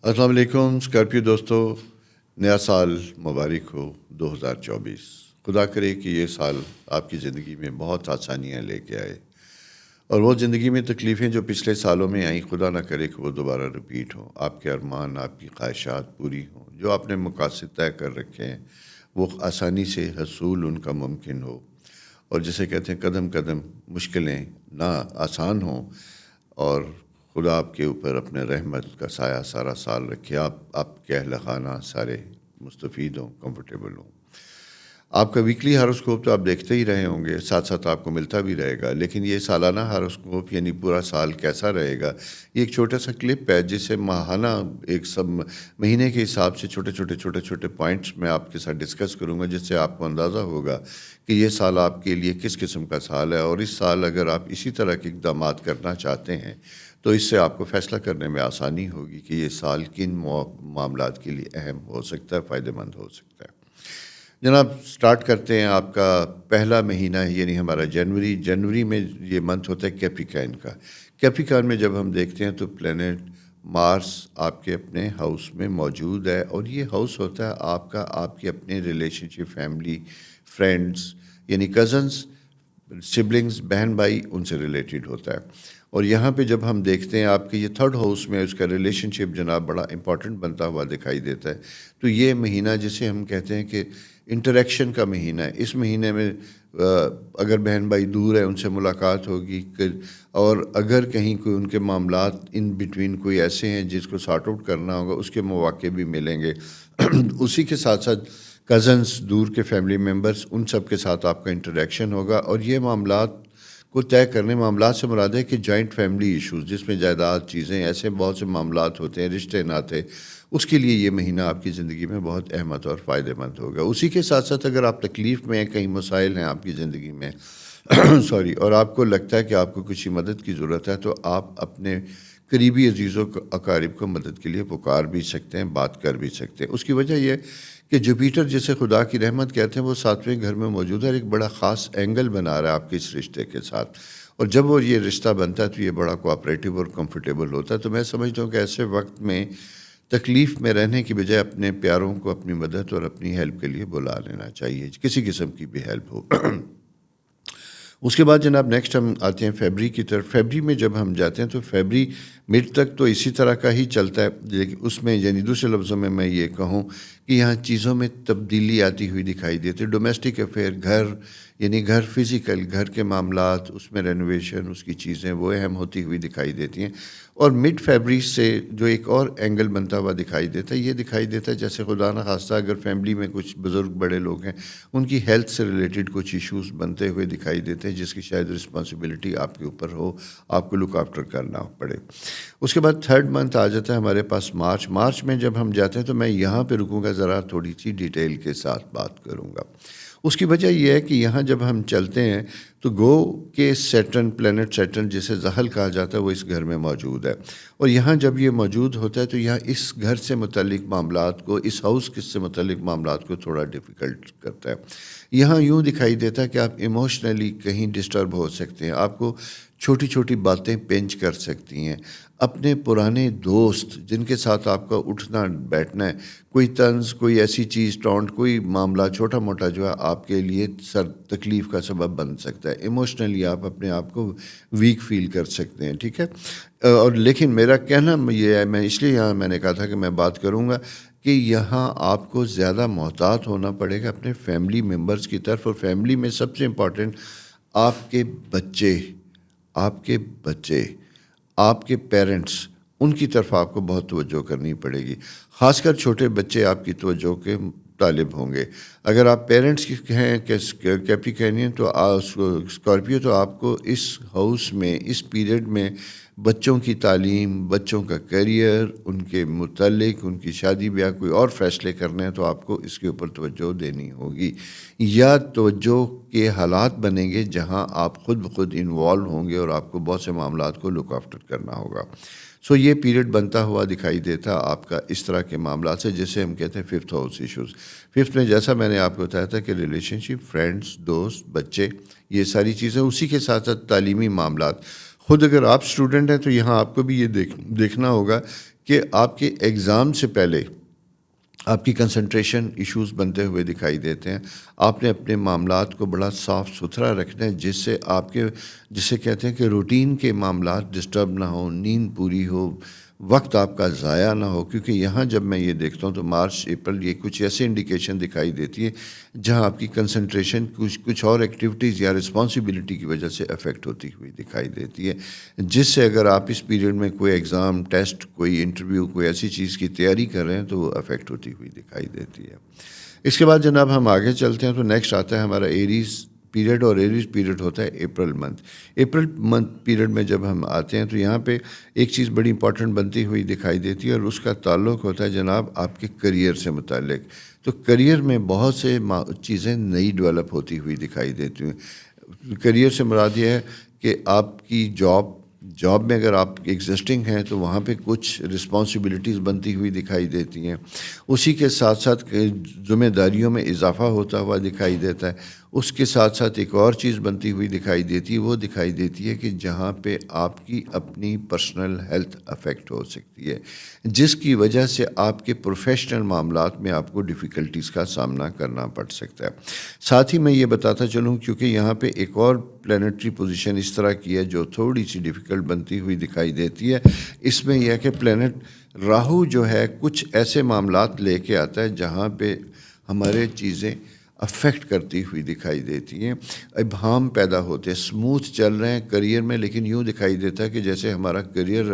السلام علیکم اسکارپیو دوستو، نیا سال مبارک ہو 2024۔ خدا کرے کہ یہ سال آپ کی زندگی میں بہت آسانیاں لے کے آئے، اور وہ زندگی میں تکلیفیں جو پچھلے سالوں میں آئیں خدا نہ کرے کہ وہ دوبارہ رپیٹ ہوں، آپ کے ارمان، آپ کی خواہشات پوری ہوں، جو آپ نے مقاصد طے کر رکھے ہیں وہ آسانی سے حصول ان کا ممکن ہو، اور جسے کہتے ہیں قدم قدم مشکلیں نہ آسان ہوں، اور خدا آپ کے اوپر اپنے رحمت کا سایہ سارا سال رکھے، آپ کے اہل خانہ سارے مستفید ہوں، کمفرٹیبل ہوں۔ آپ کا ویکلی ہاروسکوپ تو آپ دیکھتے ہی رہے ہوں گے، ساتھ ساتھ آپ کو ملتا بھی رہے گا، لیکن یہ سالانہ ہاروسکوپ یعنی پورا سال کیسا رہے گا، یہ ایک چھوٹا سا کلپ ہے جسے ماہانہ ایک سب مہینے کے حساب سے چھوٹے چھوٹے پوائنٹس میں آپ کے ساتھ ڈسکس کروں گا، جس سے آپ کو اندازہ ہوگا کہ یہ سال آپ کے لیے کس قسم کا سال ہے، اور اس سال اگر آپ اسی طرح کے اقدامات کرنا چاہتے ہیں تو اس سے آپ کو فیصلہ کرنے میں آسانی ہوگی کہ یہ سال کن معاملات کے لیے اہم ہو سکتا ہے، فائدہ مند ہو سکتا ہے۔ جناب سٹارٹ کرتے ہیں، آپ کا پہلا مہینہ ہے یعنی ہمارا جنوری میں یہ منتھ ہوتا ہے کیپریکان کا۔ کیپریکان میں جب ہم دیکھتے ہیں تو پلینٹ مارس آپ کے اپنے ہاؤس میں موجود ہے، اور یہ ہاؤس ہوتا ہے آپ کے اپنے ریلیشن شپ، فیملی، فرینڈز یعنی کزنز، سبلنگز، بہن بھائی، ان سے ریلیٹڈ ہوتا ہے۔ اور یہاں پہ جب ہم دیکھتے ہیں آپ کے یہ تھرڈ ہاؤس میں اس کا ریلیشن شپ جناب بڑا امپورٹنٹ بنتا ہوا دکھائی دیتا ہے، تو یہ مہینہ جسے ہم کہتے ہیں کہ انٹریکشن کا مہینہ ہے، اس مہینے میں اگر بہن بھائی دور ہیں ان سے ملاقات ہوگی، اور اگر کہیں کوئی ان کے معاملات ان بٹوین کوئی ایسے ہیں جس کو سارٹ آؤٹ کرنا ہوگا اس کے مواقع بھی ملیں گے۔ اسی کے ساتھ ساتھ کزنس، دور کے فیملی ممبرس، ان سب کے ساتھ آپ کا انٹریکشن ہوگا، اور یہ معاملات کو طے کرنے، معاملات سے مراد ہے کہ جوائنٹ فیملی ایشوز جس میں جائیداد، چیزیں، ایسے بہت سے معاملات ہوتے ہیں، رشتے ناتے، اس کے لیے یہ مہینہ آپ کی زندگی میں بہت اہمیت اور فائدہ مند ہوگا۔ اسی کے ساتھ ساتھ اگر آپ تکلیف میں ہیں، کہیں مسائل ہیں آپ کی زندگی میں سوری، اور آپ کو لگتا ہے کہ آپ کو کسی مدد کی ضرورت ہے، تو آپ اپنے قریبی عزیزوں کو، اقارب کو مدد کے لیے پکار بھی سکتے ہیں، بات کر بھی سکتے ہیں۔ اس کی وجہ یہ کہ جوپیٹر جسے خدا کی رحمت کہتے ہیں وہ 7ویں گھر میں موجود ہے، اور ایک بڑا خاص اینگل بنا رہا ہے آپ کے اس رشتے کے ساتھ، اور جب وہ یہ رشتہ بنتا ہے تو یہ بڑا کوآپریٹیو اور کمفرٹیبل ہوتا ہے۔ تو میں سمجھتا ہوں کہ ایسے وقت میں تکلیف میں رہنے کی بجائے اپنے پیاروں کو اپنی مدد اور اپنی ہیلپ کے لیے بلا لینا چاہیے، کسی قسم کی بھی ہیلپ ہو۔ اس کے بعد جناب نیکسٹ ہم آتے ہیں فیبری کی طرف۔ فیبری میں جب ہم جاتے ہیں تو فیبری مڈ تک تو اسی طرح کا ہی چلتا ہے، لیکن اس میں یعنی دوسرے لفظوں میں میں یہ کہوں کہ یہاں چیزوں میں تبدیلی آتی ہوئی دکھائی دیتی ہے۔ ڈومیسٹک افیئر، گھر یعنی گھر فزیکل، گھر کے معاملات، اس میں رینوویشن، اس کی چیزیں وہ اہم ہوتی ہوئی دکھائی دیتی ہیں۔ اور مڈ فیبری سے جو ایک اور اینگل بنتا ہوا دکھائی دیتا ہے، یہ دکھائی دیتا ہے جیسے خدا نہ خواستہ اگر فیملی میں کچھ بزرگ بڑے لوگ ہیں، ان کی ہیلتھ سے ریلیٹڈ کچھ ایشوز بنتے ہوئے دکھائی دیتے ہیں، جس کی شاید رسپانسبلٹی آپ کے اوپر ہو، آپ کو لک آفٹر کرنا پڑے۔ اس کے بعد تھرڈ منتھ آ جاتا ہے ہمارے پاس مارچ میں جب ہم جاتے ہیں تو میں یہاں پہ رکوں گا، ذرا تھوڑی سی ڈیٹیل کے ساتھ بات کروں گا۔ اس کی وجہ یہ ہے کہ یہاں جب ہم چلتے ہیں تو گو کہ سیٹرن، پلینٹ سیٹرن جسے زحل کہا جاتا ہے، وہ اس گھر میں موجود ہے، اور یہاں جب یہ موجود ہوتا ہے تو یہاں اس گھر سے متعلق معاملات کو، اس ہاؤس سے متعلق معاملات کو تھوڑا ڈیفیکلٹ کرتا ہے۔ یہاں یوں دکھائی دیتا ہے کہ آپ ایموشنلی کہیں ڈسٹرب ہو سکتے ہیں، آپ کو چھوٹی چھوٹی باتیں پینچ کر سکتی ہیں، اپنے پرانے دوست جن کے ساتھ آپ کا اٹھنا بیٹھنا ہے، کوئی طنز، کوئی ایسی چیز، ٹونٹ، کوئی معاملہ چھوٹا موٹا جو ہے آپ کے لیے تکلیف کا سبب بن سکتا ہے۔ ایموشنلی آپ اپنے آپ کو ویک فیل کر سکتے ہیں، ٹھیک ہے۔ اور لیکن میرا کہنا یہ ہے، میں اس لیے یہاں میں نے کہا تھا کہ میں بات کروں گا کہ یہاں آپ کو زیادہ محتاط ہونا پڑے گا اپنے فیملی ممبرز کی طرف، اور فیملی میں سب سے امپورٹنٹ آپ کے بچے، آپ کے پیرنٹس، ان کی طرف آپ کو بہت توجہ کرنی پڑے گی، خاص کر چھوٹے بچے آپ کی توجہ کے طالب ہوں گے۔ اگر آپ پیرنٹس کی ہیں کیپریکینین تو اسکارپیو، تو آپ کو اس ہاؤس میں، اس پیریڈ میں بچوں کی تعلیم، بچوں کا کیریئر، ان کے متعلق، ان کی شادی بیاہ، کوئی اور فیصلے کرنے ہیں تو آپ کو اس کے اوپر توجہ دینی ہوگی، یا توجہ کے حالات بنیں گے جہاں آپ خود بخود انوالو ہوں گے اور آپ کو بہت سے معاملات کو لک آفٹر کرنا ہوگا۔ سو یہ پیریڈ بنتا ہوا دکھائی دیتا آپ کا اس طرح کے معاملات سے، جسے ہم کہتے ہیں ففتھ ہاؤس ایشوز۔ ففتھ میں جیسا میں نے آپ کو بتایا تھا کہ ریلیشن شپ، فرینڈز، دوست، بچے، یہ ساری چیزیں، اسی کے ساتھ ساتھ تعلیمی معاملات۔ خود اگر آپ اسٹوڈنٹ ہیں تو یہاں آپ کو بھی یہ دیکھنا ہوگا کہ آپ کے ایگزام سے پہلے آپ کی کنسنٹریشن ایشوز بنتے ہوئے دکھائی دیتے ہیں. آپ نے اپنے معاملات کو بڑا صاف ستھرا رکھنا ہے جس سے آپ کے جسے کہتے ہیں کہ روٹین کے معاملات ڈسٹرب نہ ہوں، نیند پوری ہو، وقت آپ کا ضائع نہ ہو. کیونکہ یہاں جب میں یہ دیکھتا ہوں تو مارچ اپریل یہ کچھ ایسے انڈیکیشن دکھائی دیتی ہے جہاں آپ کی کنسنٹریشن کچھ اور ایکٹیویٹیز یا رسپانسبلٹی کی وجہ سے افیکٹ ہوتی ہوئی دکھائی دیتی ہے، جس سے اگر آپ اس پیریڈ میں کوئی ایگزام، ٹیسٹ، کوئی انٹرویو، کوئی ایسی چیز کی تیاری کر رہے ہیں تو وہ افیکٹ ہوتی ہوئی دکھائی دیتی ہے. اس کے بعد جناب ہم آگے چلتے ہیں تو نیکسٹ آتا ہے ہمارا ایریز پیریڈ، اور ایریز پیریڈ ہوتا ہے April month. April month period میں جب ہم آتے ہیں تو یہاں پہ ایک چیز بڑی امپورٹنٹ بنتی ہوئی دکھائی دیتی ہے، اور اس کا تعلق ہوتا ہے جناب آپ کے کریئر سے متعلق. تو کریئر میں بہت سے چیزیں نئی ڈیولپ ہوتی ہوئی دکھائی دیتی ہیں. کریئر سے مراد یہ ہے کہ آپ کی جاب میں اگر آپ ایگزسٹنگ ہیں تو وہاں پہ کچھ رسپانسبلٹیز بنتی ہوئی دکھائی دیتی ہیں. اسی کے ساتھ ساتھ ذمہ داریوں میں اضافہ ہوتا ہوا دکھائی دیتا ہے. اس کے ساتھ ساتھ ایک اور چیز بنتی ہوئی دکھائی دیتی ہے، وہ دکھائی دیتی ہے کہ جہاں پہ آپ کی اپنی پرسنل ہیلتھ افیکٹ ہو سکتی ہے، جس کی وجہ سے آپ کے پروفیشنل معاملات میں آپ کو ڈیفیکلٹیز کا سامنا کرنا پڑ سکتا ہے. ساتھ ہی میں یہ بتاتا چلوں کیونکہ یہاں پہ ایک اور پلانیٹری پوزیشن اس طرح کی ہے جو تھوڑی سی ڈیفیکلٹ بنتی ہوئی دکھائی دیتی ہے. اس میں یہ ہے کہ پلانٹ راہو جو ہے کچھ ایسے معاملات لے کے آتا ہے جہاں پہ ہمارے چیزیں افیکٹ کرتی ہوئی دکھائی دیتی ہیں، ابہام پیدا ہوتے ہیں. اسموتھ چل رہے ہیں کریئر میں لیکن یوں دکھائی دیتا ہے کہ جیسے ہمارا کریئر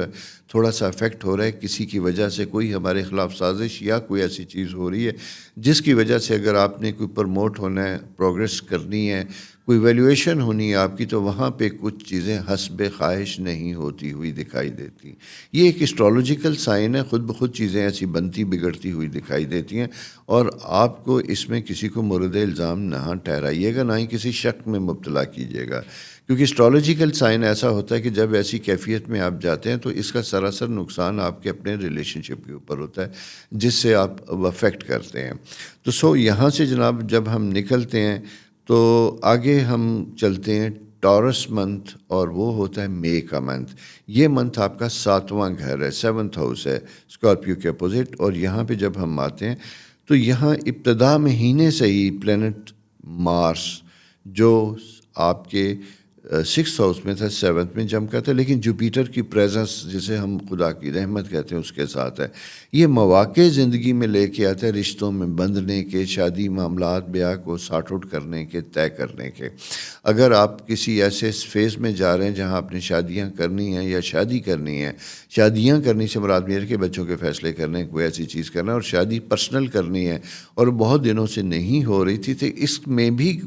تھوڑا سا افیکٹ ہو رہا ہے کسی کی وجہ سے، کوئی ہمارے خلاف سازش یا کوئی ایسی چیز ہو رہی ہے جس کی وجہ سے اگر آپ نے کوئی پروموٹ ہونا ہے، پروگریس کرنی ہے، کوئی ویلیویشن ہونی ہے آپ کی، تو وہاں پہ کچھ چیزیں حسب خواہش نہیں ہوتی ہوئی دکھائی دیتی. یہ ایک اسٹرالوجیکل سائن ہے، خود بخود چیزیں ایسی بنتی بگڑتی ہوئی دکھائی دیتی ہیں، اور آپ کو اس میں کسی کو مورد الزام نہ ٹھہرائیے گا، نہ ہی کسی شک میں مبتلا کیجیے گا. کیونکہ اسٹرالوجیکل سائن ایسا ہوتا ہے کہ جب ایسی کیفیت میں آپ جاتے ہیں تو اس کا سراسر نقصان آپ کے اپنے ریلیشن شپ کے اوپر ہوتا ہے جس سے آپ افیکٹ کرتے ہیں. تو یہاں سے جناب جب ہم نکلتے ہیں تو آگے ہم چلتے ہیں ٹورس منتھ، اور وہ ہوتا ہے مئی کا منتھ. یہ منتھ آپ کا 7واں گھر ہے، 7th ہاؤس ہے اسکارپیو کے اپوزٹ. اور یہاں پہ جب ہم آتے ہیں تو یہاں ابتدا مہینے سے ہی پلینٹ مارس جو آپ کے 6th ہاؤس میں تھا، 7th میں جم کا تھا، لیکن جوپیٹر کی پریزنس جسے ہم خدا کی رحمت کہتے ہیں اس کے ساتھ ہے. یہ مواقع زندگی میں لے کے آتا ہے رشتوں میں بندھنے کے، شادی معاملات بیاہ کو سارٹ آؤٹ کرنے کے، طے کرنے کے. اگر آپ کسی ایسے فیز میں جا رہے ہیں جہاں آپ نے شادیاں کرنی ہیں یا شادی کرنی ہے، شادیاں کرنی سے مراد یہ ہے کہ بچوں کے فیصلے کرنے، کوئی ایسی چیز کرنا، اور شادی پرسنل کرنی ہے اور بہت دنوں سے نہیں ہو رہی تھی، تو اس میں بھی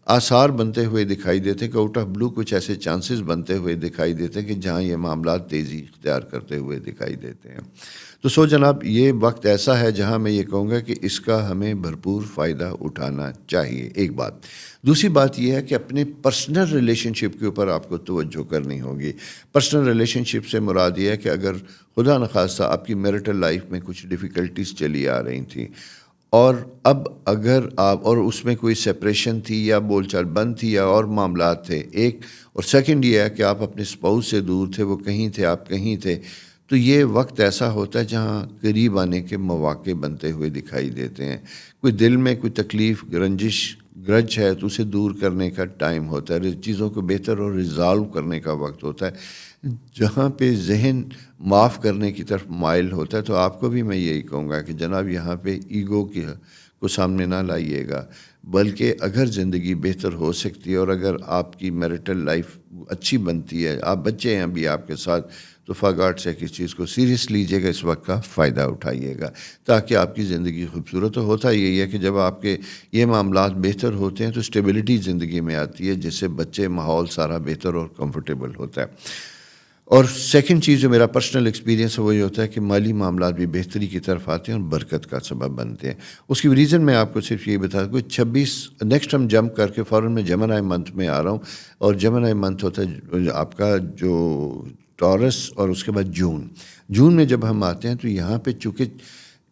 آثار بنتے ہوئے دکھائی دیتے ہیں کہ آؤٹ آف بلو کچھ ایسے چانسز بنتے ہوئے دکھائی دیتے ہیں کہ جہاں یہ معاملات تیزی اختیار کرتے ہوئے دکھائی دیتے ہیں. تو جناب یہ وقت ایسا ہے جہاں میں یہ کہوں گا کہ اس کا ہمیں بھرپور فائدہ اٹھانا چاہیے. ایک بات. دوسری بات یہ ہے کہ اپنے پرسنل ریلیشن شپ کے اوپر آپ کو توجہ کرنی ہوگی. پرسنل ریلیشن شپ سے مراد یہ ہے کہ اگر خدا نخواستہ آپ کی میرٹل لائف میں کچھ ڈیفیکلٹیز چلی آ رہی تھیں، اور اب اگر آپ اور اس میں کوئی سپریشن تھی یا بول چال بند تھی یا اور معاملات تھے، ایک اور سیکنڈ یہ ہے کہ آپ اپنے اسپاؤس سے دور تھے، وہ کہیں تھے، آپ کہیں تھے، تو یہ وقت ایسا ہوتا ہے جہاں قریب آنے کے مواقع بنتے ہوئے دکھائی دیتے ہیں. کوئی دل میں کوئی تکلیف، رنجش، گرج ہے تو اسے دور کرنے کا ٹائم ہوتا ہے، چیزوں کو بہتر اور ریزالو کرنے کا وقت ہوتا ہے، جہاں پہ ذہن معاف کرنے کی طرف مائل ہوتا ہے. تو آپ کو بھی میں یہی کہوں گا کہ جناب یہاں پہ ایگو کو سامنے نہ لائیے گا، بلکہ اگر زندگی بہتر ہو سکتی ہے اور اگر آپ کی میرٹل لائف اچھی بنتی ہے، آپ بچے ہیں ابھی آپ کے ساتھ، تو فاگاٹ سے کس چیز کو سیریس لیجیے گا، اس وقت کا فائدہ اٹھائیے گا تاکہ آپ کی زندگی خوبصورت ہوتا. یہی ہے کہ جب آپ کے یہ معاملات بہتر ہوتے ہیں تو اسٹیبلٹی زندگی میں آتی ہے، جس سے بچے، ماحول سارا بہتر اور کمفرٹیبل ہوتا ہے. اور سیکنڈ چیز جو میرا پرسنل ایکسپیرینس ہے وہ یہ ہوتا ہے کہ مالی معاملات بھی بہتری کی طرف آتے ہیں اور برکت کا سبب بنتے ہیں. اس کی ریزن میں آپ کو صرف یہ بتا دوں کہ 26 نیکسٹ ہم جمپ کر کے فوراً میں جمنائی منتھ میں آ رہا ہوں، اور جمنائی منتھ ہوتا ہے آپ کا جو ٹورس، اور اس کے بعد جون میں جب ہم آتے ہیں تو یہاں پہ چونکہ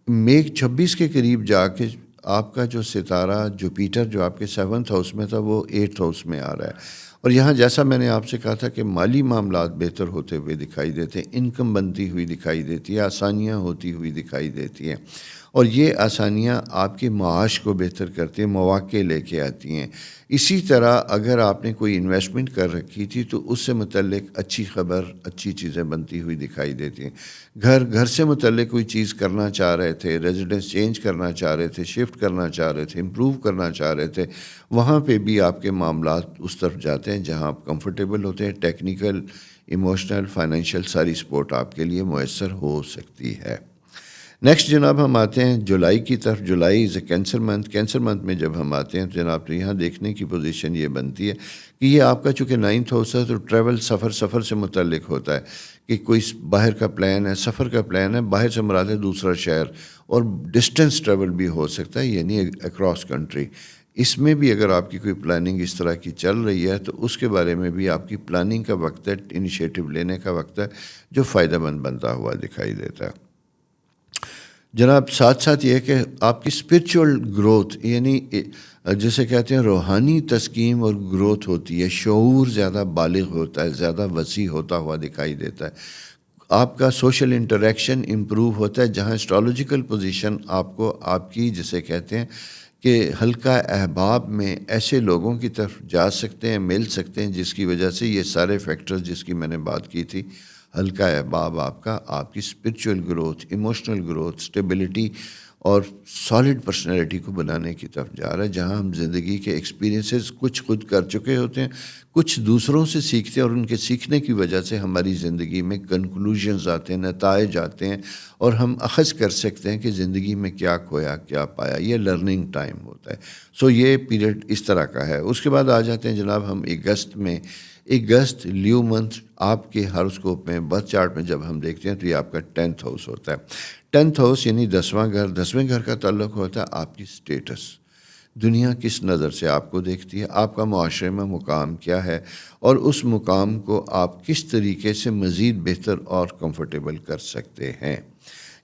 مئی 26 کے قریب جا کے آپ کا جو ستارہ جوپیٹر جو آپ کے 7th ہاؤس میں تھا وہ 8th ہاؤس میں آ رہا ہے، اور یہاں جیسا میں نے آپ سے کہا تھا کہ مالی معاملات بہتر ہوتے ہوئے دکھائی دیتے ہیں، انکم بنتی ہوئی دکھائی دیتی ہے، آسانیاں ہوتی ہوئی دکھائی دیتی ہیں، اور یہ آسانیاں آپ کے معاش کو بہتر کرتی ہیں، مواقع لے کے آتی ہیں۔ اسی طرح اگر آپ نے کوئی انویسٹمنٹ کر رکھی تھی تو اس سے متعلق اچھی خبر، اچھی چیزیں بنتی ہوئی دکھائی دیتی ہیں۔ گھر سے متعلق کوئی چیز کرنا چاہ رہے تھے، ریزیڈنس چینج کرنا چاہ رہے تھے، شفٹ کرنا چاہ رہے تھے، امپروو کرنا چاہ رہے تھے، وہاں پہ بھی آپ کے معاملات اس طرف جاتے ہیں جہاں آپ کمفرٹیبل ہوتے ہیں۔ ٹیکنیکل، ایموشنل، فائنینشیل ساری سپورٹ آپ کے لیے میسر ہو سکتی ہے۔ نیکسٹ جناب ہم آتے ہیں جولائی کی طرف۔ July is a cancer month. Cancer month میں جب ہم آتے ہیں تو جناب تو یہاں دیکھنے کی پوزیشن یہ بنتی ہے کہ یہ آپ کا چونکہ 9th ہاؤس ہے تو ٹریول، سفر سے متعلق ہوتا ہے کہ کوئی باہر کا پلان ہے، سفر کا پلان ہے، باہر سے مراد ہے دوسرا شہر، اور ڈسٹینس ٹریول بھی ہو سکتا ہے، یعنی اکراس کنٹری۔ اس میں بھی اگر آپ کی کوئی پلاننگ اس طرح کی چل رہی ہے تو اس کے بارے میں بھی آپ کی پلاننگ کا وقت ہے، انیشیٹو لینے کا وقت ہے، جو فائدہ مند بنتا ہوا دکھائی دیتا ہے۔ جناب ساتھ ساتھ یہ کہ آپ کی اسپرچول گروتھ، یعنی جسے کہتے ہیں روحانی تسکین اور گروتھ ہوتی ہے، شعور زیادہ بالغ ہوتا ہے، زیادہ وسیع ہوتا ہوا دکھائی دیتا ہے۔ آپ کا سوشل انٹریکشن امپروو ہوتا ہے، جہاں اسٹرالوجیکل پوزیشن آپ کو آپ کی جسے کہتے ہیں کہ حلقہ احباب میں ایسے لوگوں کی طرف جا سکتے ہیں، مل سکتے ہیں، جس کی وجہ سے یہ سارے فیکٹرز جس کی میں نے بات کی تھی، حلقہ احباب آپ کا آپ کی spiritual growth, emotional growth, stability اور سالڈ پرسنالٹی کو بنانے کی طرف جا رہا ہے، جہاں ہم زندگی کے ایکسپیرینسز کچھ خود کر چکے ہوتے ہیں، کچھ دوسروں سے سیکھتے ہیں، اور ان کے سیکھنے کی وجہ سے ہماری زندگی میں کنکلوژنز آتے ہیں، نتائج آتے ہیں، اور ہم اخذ کر سکتے ہیں کہ زندگی میں کیا کھویا، کیا پایا۔ یہ لرننگ ٹائم ہوتا ہے۔ سو یہ پیریڈ اس طرح کا ہے۔ اس کے بعد آ جاتے ہیں جناب ہم اگست میں۔ اگست لیو منتھ آپ کے ہاروسکوپ میں، برتھ چارٹ میں جب ہم دیکھتے ہیں تو یہ آپ کا 10th ہاؤس ہوتا ہے۔ 10th ہاؤس یعنی 10واں گھر۔ 10ویں گھر کا تعلق ہوتا ہے آپ کی سٹیٹس، دنیا کس نظر سے آپ کو دیکھتی ہے، آپ کا معاشرے میں مقام کیا ہے، اور اس مقام کو آپ کس طریقے سے مزید بہتر اور کمفرٹیبل کر سکتے ہیں۔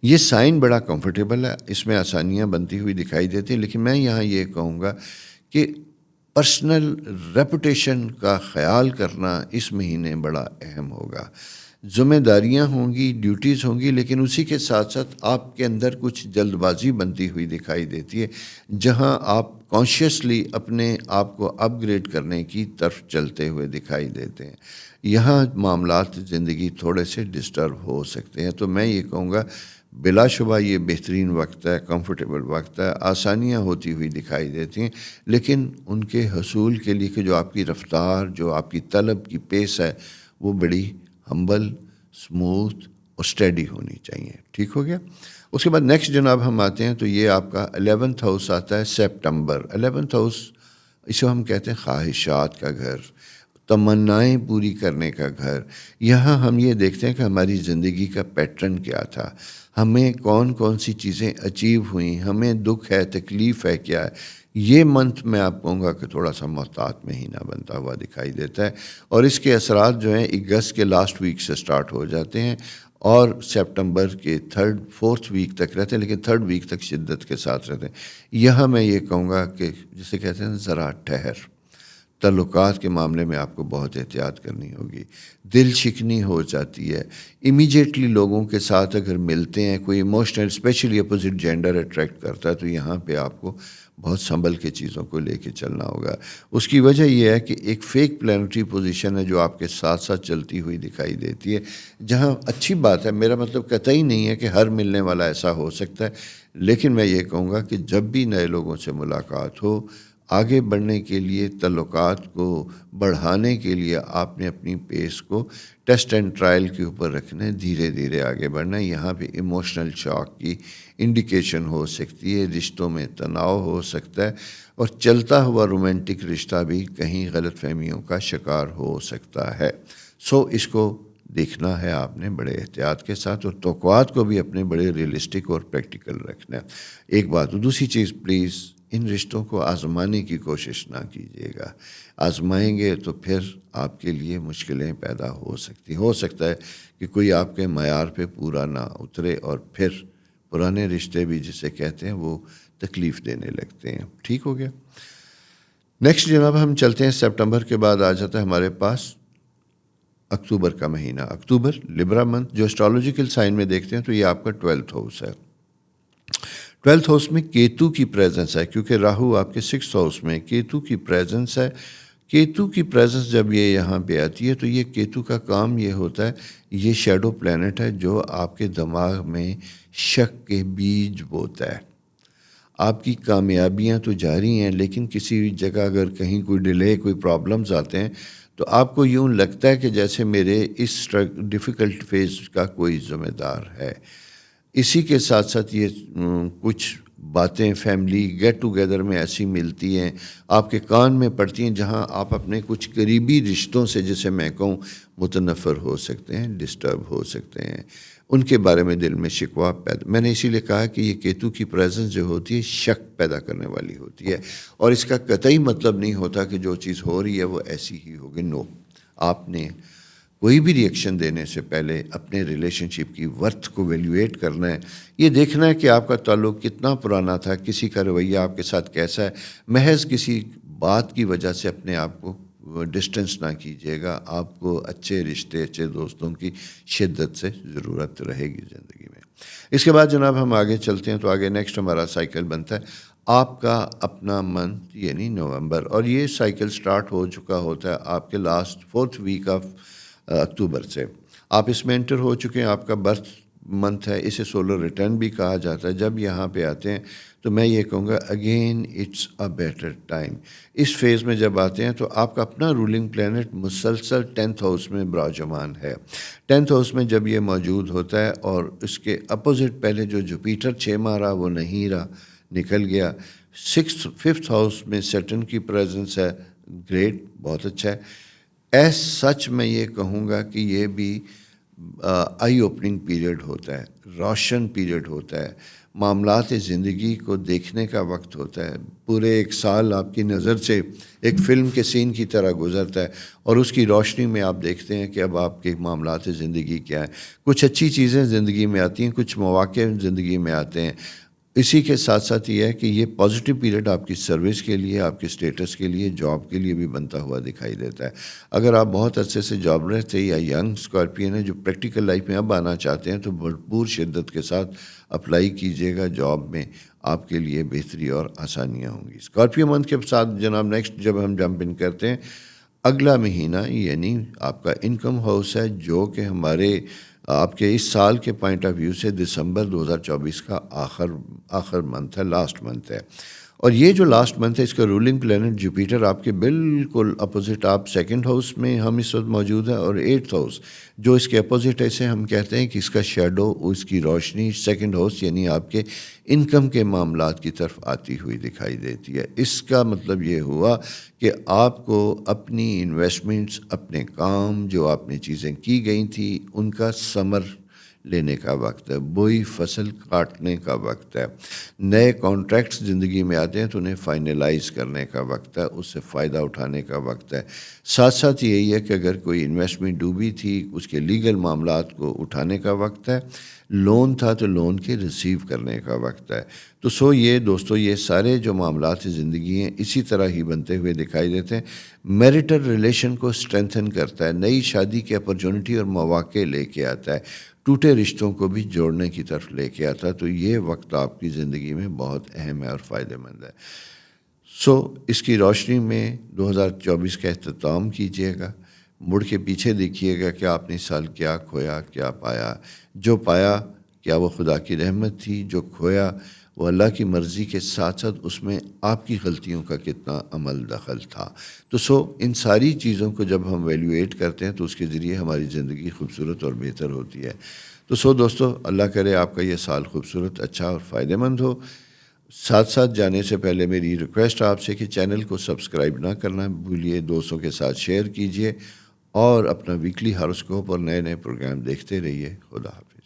یہ سائن بڑا کمفرٹیبل ہے، اس میں آسانیاں بنتی ہوئی دکھائی دیتی ہیں، لیکن میں یہاں یہ کہوں گا کہ پرسنل ریپوٹیشن کا خیال کرنا اس مہینے بڑا اہم ہوگا۔ ذمہ داریاں ہوں گی، ڈیوٹیز ہوں گی، لیکن اسی کے ساتھ ساتھ آپ کے اندر کچھ جلد بازی بنتی ہوئی دکھائی دیتی ہے، جہاں آپ کانشیسلی اپنے آپ کو اپ گریڈ کرنے کی طرف چلتے ہوئے دکھائی دیتے ہیں۔ یہاں معاملات زندگی تھوڑے سے ڈسٹرب ہو سکتے ہیں، تو میں یہ کہوں گا بلا شبہ یہ بہترین وقت ہے، کمفرٹیبل وقت ہے، آسانیاں ہوتی ہوئی دکھائی دیتی ہیں، لیکن ان کے حصول کے لیے کہ جو آپ کی رفتار، جو آپ کی طلب کی پیس ہے، وہ بڑی ہمبل، سموتھ اور اسٹیڈی ہونی چاہیے۔ ٹھیک ہو گیا؟ اس کے بعد نیکسٹ جناب ہم آتے ہیں تو یہ آپ کا 11th ہاؤس آتا ہے سپٹمبر۔ 11th ہاؤس اسے ہم کہتے ہیں خواہشات کا گھر، تمنائیں پوری کرنے کا گھر۔ یہاں ہم یہ دیکھتے ہیں کہ ہماری زندگی کا پیٹرن کیا تھا، ہمیں کون کون سی چیزیں اچیو ہوئیں، ہمیں دکھ ہے، تکلیف ہے، کیا ہے۔ یہ منتھ میں آپ کہوں گا کہ تھوڑا سا محتاط مہینہ بنتا ہوا دکھائی دیتا ہے، اور اس کے اثرات جو ہیں اگست کے لاسٹ ویک سے سٹارٹ ہو جاتے ہیں اور سپٹمبر کے 4th ویک تک رہتے ہیں، لیکن 3rd ویک تک شدت کے ساتھ رہتے ہیں۔ یہاں میں یہ کہوں گا کہ جسے کہتے ہیں ذرا ٹھہر، تعلقات کے معاملے میں آپ کو بہت احتیاط کرنی ہوگی، دل شکنی ہو جاتی ہے امیجیٹلی لوگوں کے ساتھ اگر ملتے ہیں، کوئی emotional specially opposite gender attract کرتا ہے تو یہاں پہ آپ کو بہت سنبھل کے چیزوں کو لے کے چلنا ہوگا۔ اس کی وجہ یہ ہے کہ ایک فیک پلانٹری پوزیشن ہے جو آپ کے ساتھ ساتھ چلتی ہوئی دکھائی دیتی ہے، جہاں اچھی بات ہے، میرا مطلب قطعی نہیں ہے کہ ہر ملنے والا ایسا ہو سکتا ہے، لیکن میں یہ کہوں گا کہ جب بھی نئے لوگوں سے ملاقات ہو، آگے بڑھنے کے لیے، تعلقات کو بڑھانے کے لیے آپ نے اپنی پیس کو ٹیسٹ اینڈ ٹرائل کے اوپر رکھنا ہے، دھیرے دھیرے آگے بڑھنا ہے۔ یہاں پہ ایموشنل شاک کی انڈیکیشن ہو سکتی ہے، رشتوں میں تناؤ ہو سکتا ہے، اور چلتا ہوا رومانٹک رشتہ بھی کہیں غلط فہمیوں کا شکار ہو سکتا ہے۔ سو اس کو دیکھنا ہے آپ نے بڑے احتیاط کے ساتھ، اور توقعات کو بھی اپنے بڑے ریئلسٹک اور پریکٹیکل رکھنا ہے۔ ایک بات، دوسری چیز پلیز ان رشتوں کو آزمانے کی کوشش نہ کیجیے گا۔ آزمائیں گے تو پھر آپ کے لیے مشکلیں پیدا ہو سکتا ہے کہ کوئی آپ کے معیار پہ پورا نہ اترے، اور پھر پرانے رشتے بھی جسے کہتے ہیں وہ تکلیف دینے لگتے ہیں۔ ٹھیک ہو گیا؟ نیکسٹ جناب ہم چلتے ہیں سپٹمبر کے بعد آ جاتا ہے ہمارے پاس اکتوبر کا مہینہ. اکتوبر لبرا منتھ جو اسٹرالوجیکل سائن میں دیکھتے ہیں تو یہ آپ کا 12th ہاؤس ہے. 12th ہاؤس میں کیتو کی پریزنس ہے, کیونکہ راہو آپ کے 6th ہاؤس میں کیتو کی پریزنس ہے. کیتو کی پریزنس جب یہ یہاں پہ آتی ہے تو یہ کیتو کا کام یہ ہوتا ہے, یہ شیڈو پلینٹ ہے جو آپ کے دماغ میں شک کے بیج بوتا ہے. آپ کی کامیابیاں تو جاری ہیں, لیکن کسی جگہ اگر کہیں کوئی ڈیلے کوئی پرابلمز آتے ہیں تو آپ کو یوں لگتا ہے کہ جیسے میرے اس ڈیفیکلٹ فیز کا کوئی ذمہ دار ہے. اسی کے ساتھ ساتھ یہ کچھ باتیں فیملی گیٹ ٹوگیدر میں ایسی ملتی ہیں, آپ کے کان میں پڑتی ہیں, جہاں آپ اپنے کچھ قریبی رشتوں سے جسے میں کہوں متنفر ہو سکتے ہیں, ڈسٹرب ہو سکتے ہیں, ان کے بارے میں دل میں شکوہ پیدا. میں نے اسی لیے کہا کہ یہ کیتو کی پریزنس جو ہوتی ہے شک پیدا کرنے والی ہوتی ہے, اور اس کا قطعی مطلب نہیں ہوتا کہ جو چیز ہو رہی ہے وہ ایسی ہی ہوگی. نو, آپ نے کوئی بھی ریئیکشن دینے سے پہلے اپنے ریلیشن شپ کی ورتھ کو ویلیویٹ کرنا ہے. یہ دیکھنا ہے کہ آپ کا تعلق کتنا پرانا تھا, کسی کا رویہ آپ کے ساتھ کیسا ہے. محض کسی بات کی وجہ سے اپنے آپ کو ڈسٹنس نہ کیجیے گا. آپ کو اچھے رشتے, اچھے دوستوں کی شدت سے ضرورت رہے گی زندگی میں. اس کے بعد جناب ہم آگے چلتے ہیں تو آگے نیکسٹ ہمارا سائیکل بنتا ہے آپ کا اپنا منتھ یعنی نومبر, اور یہ سائیکل سٹارٹ ہو چکا ہوتا ہے آپ کے لاسٹ 4th ویک آف اکتوبر سے. آپ اس میں انٹر ہو چکے ہیں, آپ کا برتھ منتھ ہے, اسے سولر ریٹرن بھی کہا جاتا ہے. جب یہاں پہ آتے ہیں تو میں یہ کہوں گا again it's a better time. اس فیز میں جب آتے ہیں تو آپ کا اپنا رولنگ پلینٹ مسلسل 10th ہاؤس میں براجمان ہے. 10th ہاؤس میں جب یہ موجود ہوتا ہے اور اس کے اپوزٹ پہلے جو جوپیٹر 6 ماہ رہا وہ نہیں رہا, نکل گیا. 5th ہاؤس میں سیٹرن کی پریزنس ہے, گریٹ, بہت اچھا ہے. ایز سچ میں یہ کہوں گا کہ یہ بھی آئی اوپننگ پیریڈ ہوتا ہے, روشن پیریڈ ہوتا ہے, معاملات زندگی کو دیکھنے کا وقت ہوتا ہے. پورے ایک سال آپ کی نظر سے ایک فلم کے سین کی طرح گزرتا ہے, اور اس کی روشنی میں آپ دیکھتے ہیں کہ اب آپ کے معاملات زندگی کیا ہیں. کچھ اچھی چیزیں زندگی میں آتی ہیں, کچھ مواقع زندگی میں آتے ہیں. اسی کے ساتھ ساتھ یہ ہے کہ یہ پازیٹیو پیریڈ آپ کی سروس کے لیے, آپ کے اسٹیٹس کے لیے, جاب کے لیے بھی بنتا ہوا دکھائی دیتا ہے. اگر آپ بہت عرصے سے جاب رہے تھے یا ینگ اسکارپین ہیں جو پریکٹیکل لائف میں اب آنا چاہتے ہیں تو بھرپور شدت کے ساتھ اپلائی کیجیے گا جاب میں, آپ کے لیے بہتری اور آسانیاں ہوں گی. اسکارپیو منتھ کے ساتھ جناب نیکسٹ جب ہم جمپ ان کرتے ہیں اگلا مہینہ یعنی آپ کا انکم ہاؤس ہے, جو کہ ہمارے آپ کے اس سال کے پوائنٹ آف ویو سے دسمبر 2024 کا آخر منتھ ہے, لاسٹ منتھ ہے. اور یہ جو لاسٹ منتھ ہے اس کا رولنگ پلینٹ جوپیٹر آپ کے بالکل اپوزٹ, آپ 2nd ہاؤس میں ہم اس وقت موجود ہے, اور 8th ہاؤس جو اس کے اپوزٹ ہے اسے ہم کہتے ہیں کہ اس کا شیڈو, اس کی روشنی 2nd ہاؤس یعنی آپ کے انکم کے معاملات کی طرف آتی ہوئی دکھائی دیتی ہے. اس کا مطلب یہ ہوا کہ آپ کو اپنی انویسٹمنٹس, اپنے کام جو آپ نے چیزیں کی گئی تھیں ان کا ثمر لینے کا وقت ہے, بوئی فصل کاٹنے کا وقت ہے. نئے کانٹریکٹس زندگی میں آتے ہیں تو انہیں فائنلائز کرنے کا وقت ہے, اس سے فائدہ اٹھانے کا وقت ہے. ساتھ ساتھ یہی ہے کہ اگر کوئی انویسٹمنٹ ڈوبی تھی اس کے لیگل معاملات کو اٹھانے کا وقت ہے, لون تھا تو لون کے ریسیو کرنے کا وقت ہے. تو یہ دوستو یہ سارے جو معاملات زندگی ہیں اسی طرح ہی بنتے ہوئے دکھائی دیتے ہیں. میریٹل ریلیشن کو اسٹرینتھن کرتا ہے, نئی شادی کی اپرچونٹی اور مواقع لے کے آتا ہے, ٹوٹے رشتوں کو بھی جوڑنے کی طرف لے کے آتا ہے. تو یہ وقت آپ کی زندگی میں بہت اہم ہے اور فائدہ مند ہے. اس کی روشنی میں 2024 کا اختتام کیجیے گا, مڑ کے پیچھے دیکھیے گا کہ آپ نے اس سال کیا کھویا کیا پایا. جو پایا کیا وہ خدا کی رحمت تھی, جو کھویا وہ اللہ کی مرضی کے ساتھ ساتھ اس میں آپ کی غلطیوں کا کتنا عمل دخل تھا. تو ان ساری چیزوں کو جب ہم ویلیویٹ کرتے ہیں تو اس کے ذریعے ہماری زندگی خوبصورت اور بہتر ہوتی ہے. تو دوستو اللہ کرے آپ کا یہ سال خوبصورت, اچھا اور فائدہ مند ہو. ساتھ جانے سے پہلے میری ریکویسٹ آپ سے کہ چینل کو سبسکرائب نہ کرنا بھولیے, دوستوں کے ساتھ شیئر کیجیے, اور اپنا ویکلی ہاروسکوپ اور نئے پروگرام دیکھتے رہیے. خدا حافظ.